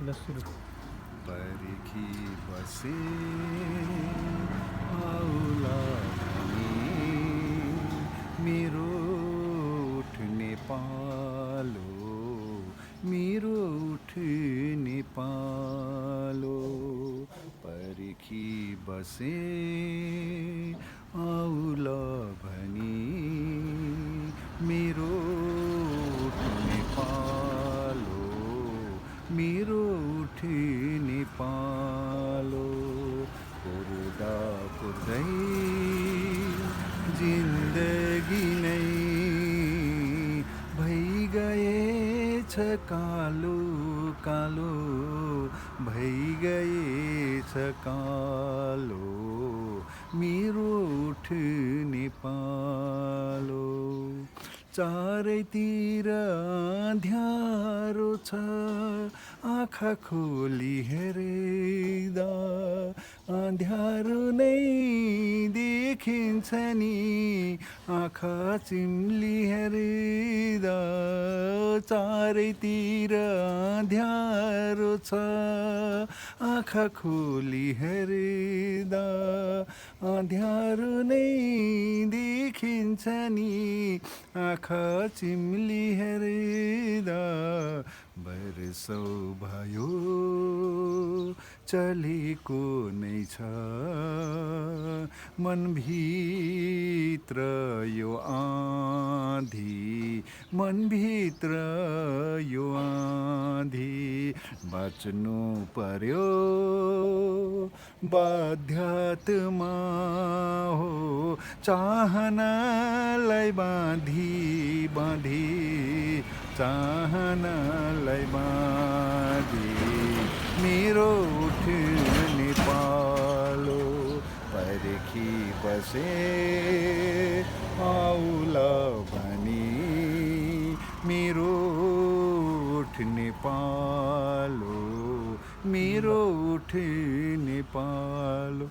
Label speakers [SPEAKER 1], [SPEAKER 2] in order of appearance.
[SPEAKER 1] ल सुरु।
[SPEAKER 2] पर्खी बसे आउला भने मेरो उठ्ने पालो, मेरो उठ्ने पालो। पर्खी बसे आउला भने मेरो उठ्ने पालो, मेरो उठ्ने पालो। कुर्दा कुर्दै जिन्दगी नै भइगएछ कालो कालो, भइगएछ कालो, मेरो उठ्ने पालो। चारैतिर अँध्यारो छ, आँखा खोली हेर्दा अँध्यारो नै देखिन्छ नि, आँखा चिम्ली हेर्दा। चारैतिर अँध्यारो छ, आँखा खोली हेर्दा अँध्यारो नै देखिन्छ नि, आँखा चिम्ली हेर्दा। वर्षौँ भयो चलेको नै छ मनभित्र यो आँधी, मनभित्र यो आँधी। बाँच्नु पर्यो बाध्यतामा हो, चाहनालाई बाँधी बाँधी, चाहनालाई बाँधी। मेरो उठ्ने पालो पर्खी बसे आउला भनी, मेरो उठ्ने पालो, मेरो उठ्ने पालो।